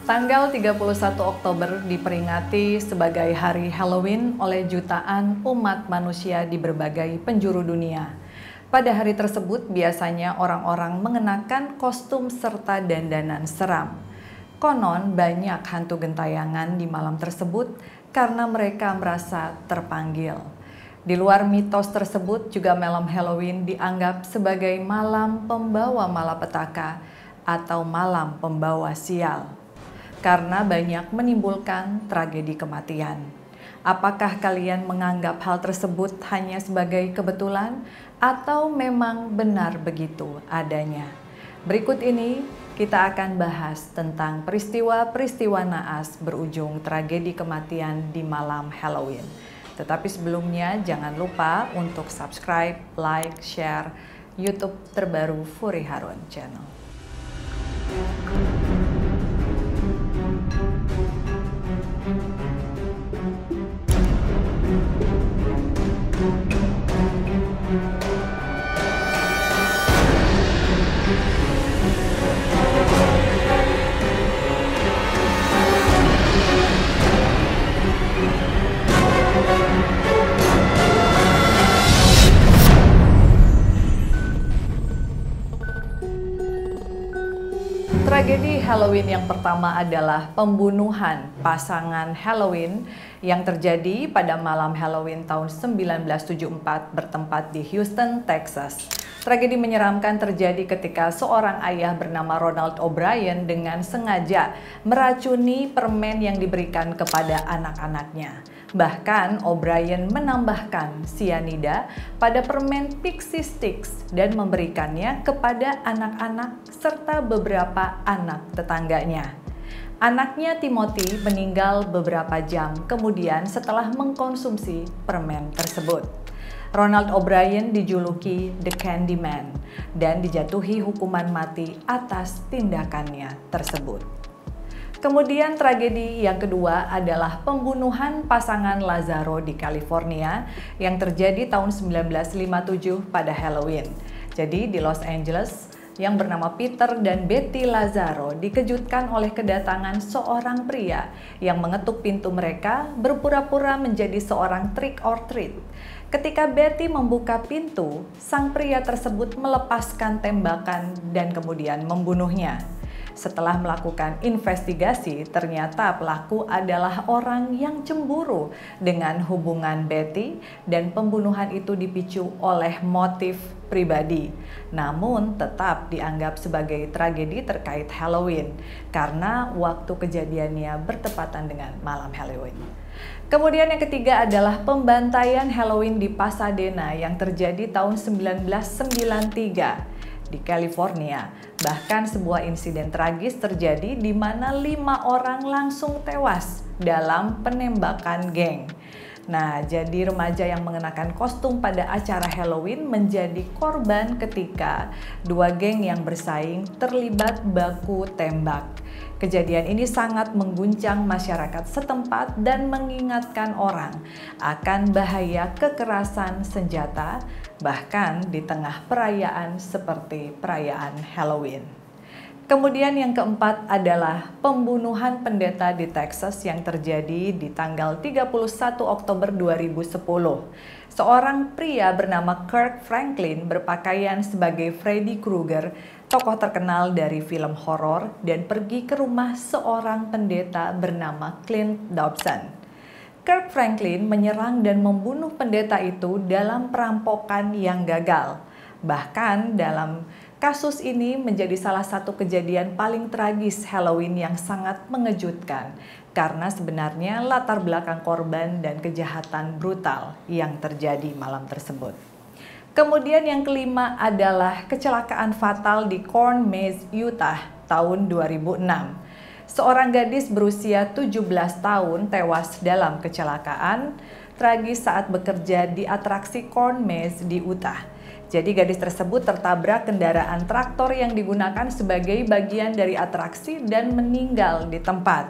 Tanggal 31 Oktober diperingati sebagai hari Halloween oleh jutaan umat manusia di berbagai penjuru dunia. Pada hari tersebut biasanya orang-orang mengenakan kostum serta dandanan seram. Konon banyak hantu gentayangan di malam tersebut karena mereka merasa terpanggil. Di luar mitos tersebut juga malam Halloween dianggap sebagai malam pembawa malapetaka atau malam pembawa sial, karena banyak menimbulkan tragedi kematian. Apakah kalian menganggap hal tersebut hanya sebagai kebetulan atau memang benar begitu adanya? Berikut ini kita akan bahas tentang peristiwa-peristiwa naas berujung tragedi kematian di malam Halloween. Tetapi sebelumnya jangan lupa untuk subscribe, like, share YouTube terbaru Furi Harun Channel. Tragedi Halloween yang pertama adalah pembunuhan pasangan Halloween yang terjadi pada malam Halloween tahun 1974 bertempat di Houston, Texas. Tragedi menyeramkan terjadi ketika seorang ayah bernama Ronald O'Brien dengan sengaja meracuni permen yang diberikan kepada anak-anaknya. Bahkan O'Brien menambahkan sianida pada permen Pixie Sticks dan memberikannya kepada anak-anak serta beberapa anak tetangganya. Anaknya Timothy meninggal beberapa jam kemudian setelah mengkonsumsi permen tersebut. Ronald O'Brien dijuluki The Candyman dan dijatuhi hukuman mati atas tindakannya tersebut. Kemudian tragedi yang kedua adalah pembunuhan pasangan Lazaro di California yang terjadi tahun 1957 pada Halloween. Jadi di Los Angeles, yang bernama Peter dan Betty Lazaro dikejutkan oleh kedatangan seorang pria yang mengetuk pintu mereka berpura-pura menjadi seorang trick or treat. Ketika Betty membuka pintu, sang pria tersebut melepaskan tembakan dan kemudian membunuhnya. Setelah melakukan investigasi, ternyata pelaku adalah orang yang cemburu dengan hubungan Betty dan pembunuhan itu dipicu oleh motif pribadi. Namun tetap dianggap sebagai tragedi terkait Halloween karena waktu kejadiannya bertepatan dengan malam Halloween. Kemudian yang ketiga adalah pembantaian Halloween di Pasadena yang terjadi tahun 1993. Di California. Bahkan sebuah insiden tragis terjadi di mana 5 orang langsung tewas dalam penembakan geng. Nah, jadi remaja yang mengenakan kostum pada acara Halloween menjadi korban ketika 2 geng yang bersaing terlibat baku tembak. Kejadian ini sangat mengguncang masyarakat setempat dan mengingatkan orang akan bahaya kekerasan senjata, bahkan di tengah perayaan seperti perayaan Halloween. Kemudian yang keempat adalah pembunuhan pendeta di Texas yang terjadi di tanggal 31 Oktober 2010. Seorang pria bernama Kirk Franklin berpakaian sebagai Freddy Krueger, tokoh terkenal dari film horor, dan pergi ke rumah seorang pendeta bernama Clint Dobson. Kirk Franklin menyerang dan membunuh pendeta itu dalam perampokan yang gagal. Bahkan dalam kasus ini menjadi salah satu kejadian paling tragis Halloween yang sangat mengejutkan karena sebenarnya latar belakang korban dan kejahatan brutal yang terjadi malam tersebut. Kemudian yang kelima adalah kecelakaan fatal di Corn Maze, Utah tahun 2006. Seorang gadis berusia 17 tahun tewas dalam kecelakaan tragis saat bekerja di atraksi Corn Maze di Utah. Jadi gadis tersebut tertabrak kendaraan traktor yang digunakan sebagai bagian dari atraksi dan meninggal di tempat.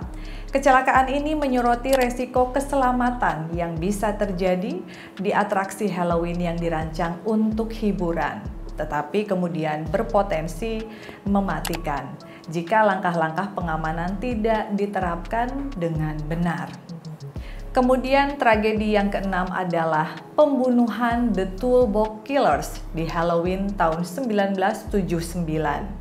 Kecelakaan ini menyoroti resiko keselamatan yang bisa terjadi di atraksi Halloween yang dirancang untuk hiburan. tetapi kemudian berpotensi mematikan jika langkah-langkah pengamanan tidak diterapkan dengan benar. Kemudian tragedi yang keenam adalah pembunuhan The Toolbox Killers di Halloween tahun 1979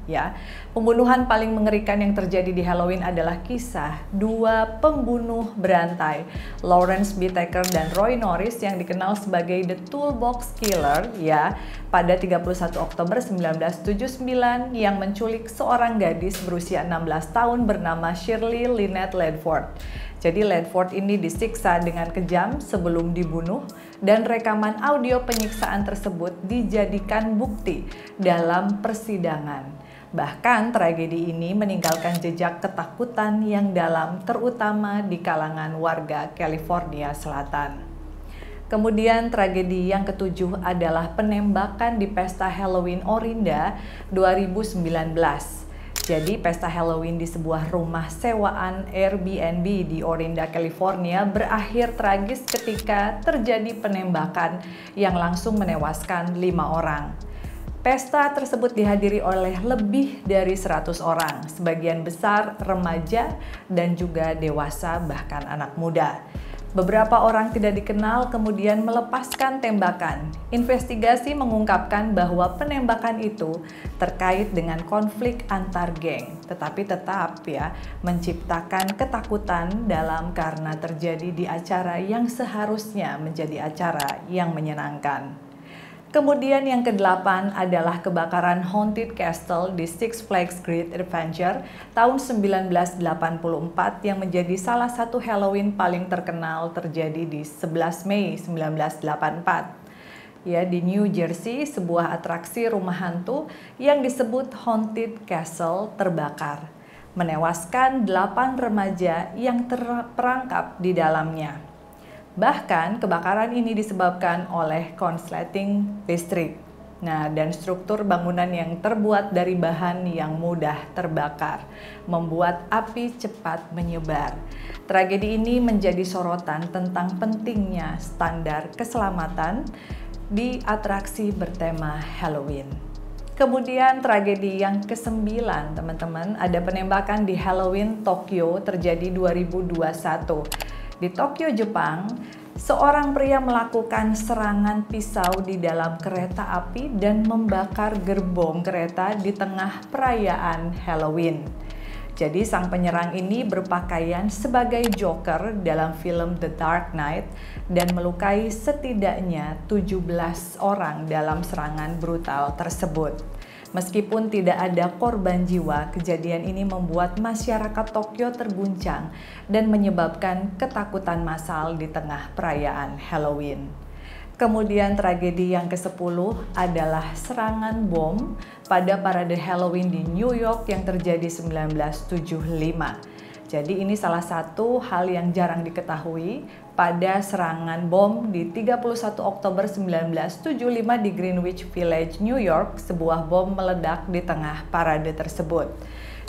ya. Pembunuhan paling mengerikan yang terjadi di Halloween adalah kisah dua pembunuh berantai, Lawrence B. Taker dan Roy Norris yang dikenal sebagai The Toolbox Killer ya, pada 31 Oktober 1979 yang menculik seorang gadis berusia 16 tahun bernama Shirley Lynette Ledford. Jadi Ledford ini disiksa dengan kejam sebelum dibunuh dan rekaman audio penyiksaan tersebut dijadikan bukti dalam persidangan. Bahkan tragedi ini meninggalkan jejak ketakutan yang dalam terutama di kalangan warga California Selatan. Kemudian tragedi yang ketujuh adalah penembakan di pesta Halloween Orinda 2019. Jadi pesta Halloween di sebuah rumah sewaan Airbnb di Orinda, California berakhir tragis ketika terjadi penembakan yang langsung menewaskan 5 orang. Pesta tersebut dihadiri oleh lebih dari 100 orang, sebagian besar remaja dan juga dewasa bahkan anak muda. Beberapa orang tidak dikenal kemudian melepaskan tembakan. Investigasi mengungkapkan bahwa penembakan itu terkait dengan konflik antar geng, tetapi tetap ya menciptakan ketakutan dalam karena terjadi di acara yang seharusnya menjadi acara yang menyenangkan. Kemudian yang ke-8 adalah kebakaran Haunted Castle di Six Flags Great Adventure tahun 1984 yang menjadi salah satu Halloween paling terkenal terjadi di 11 Mei 1984. Ya, di New Jersey, sebuah atraksi rumah hantu yang disebut Haunted Castle terbakar, menewaskan 8 remaja yang terperangkap di dalamnya. Bahkan kebakaran ini disebabkan oleh konsleting listrik. Nah, dan struktur bangunan yang terbuat dari bahan yang mudah terbakar, membuat api cepat menyebar. Tragedi ini menjadi sorotan tentang pentingnya standar keselamatan di atraksi bertema Halloween. Kemudian tragedi yang ke-9, teman-teman, ada penembakan di Halloween Tokyo terjadi 2021. Di Tokyo, Jepang, seorang pria melakukan serangan pisau di dalam kereta api dan membakar gerbong kereta di tengah perayaan Halloween. Jadi sang penyerang ini berpakaian sebagai Joker dalam film The Dark Knight dan melukai setidaknya 17 orang dalam serangan brutal tersebut. Meskipun tidak ada korban jiwa, kejadian ini membuat masyarakat Tokyo terguncang dan menyebabkan ketakutan massal di tengah perayaan Halloween. Kemudian tragedi yang ke-10 adalah serangan bom pada parade Halloween di New York yang terjadi 1975. Jadi ini salah satu hal yang jarang diketahui pada serangan bom di 31 Oktober 1975 di Greenwich Village, New York, sebuah bom meledak di tengah parade tersebut.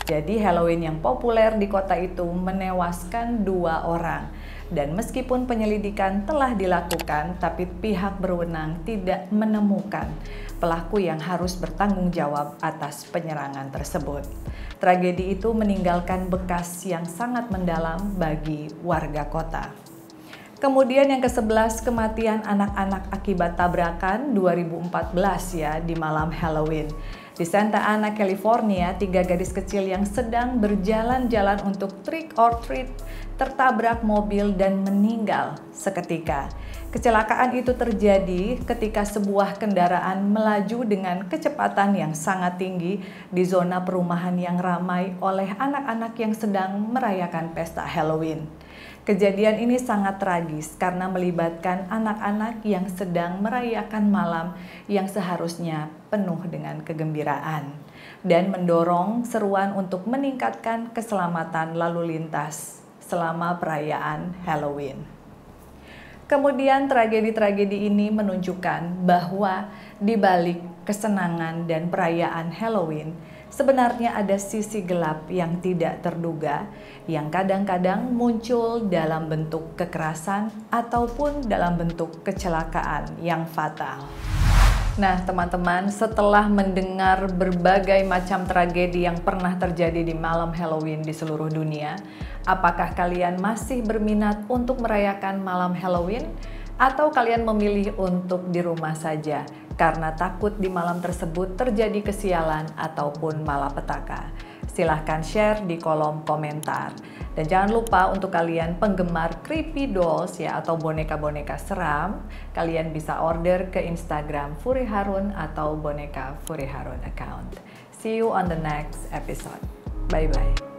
Jadi Halloween yang populer di kota itu menewaskan 2 orang. Dan meskipun penyelidikan telah dilakukan, tapi pihak berwenang tidak menemukan pelaku yang harus bertanggung jawab atas penyerangan tersebut. Tragedi itu meninggalkan bekas yang sangat mendalam bagi warga kota. Kemudian yang ke-11, kematian anak-anak akibat tabrakan 2014 ya di malam Halloween. Di Santa Ana, California, 3 gadis kecil yang sedang berjalan-jalan untuk trick or treat tertabrak mobil dan meninggal seketika. Kecelakaan itu terjadi ketika sebuah kendaraan melaju dengan kecepatan yang sangat tinggi di zona perumahan yang ramai oleh anak-anak yang sedang merayakan pesta Halloween. Kejadian ini sangat tragis karena melibatkan anak-anak yang sedang merayakan malam yang seharusnya penuh dengan kegembiraan dan mendorong seruan untuk meningkatkan keselamatan lalu lintas selama perayaan Halloween. Kemudian tragedi-tragedi ini menunjukkan bahwa di balik kesenangan dan perayaan Halloween, sebenarnya ada sisi gelap yang tidak terduga yang kadang-kadang muncul dalam bentuk kekerasan ataupun dalam bentuk kecelakaan yang fatal. Nah, teman-teman, setelah mendengar berbagai macam tragedi yang pernah terjadi di malam Halloween di seluruh dunia, apakah kalian masih berminat untuk merayakan malam Halloween? Atau kalian memilih untuk di rumah saja karena takut di malam tersebut terjadi kesialan ataupun malapetaka? Silahkan share di kolom komentar. Dan jangan lupa untuk kalian penggemar creepy dolls ya atau boneka-boneka seram, kalian bisa order ke Instagram Furi Harun atau boneka Furi Harun account. See you on the next episode. Bye-bye.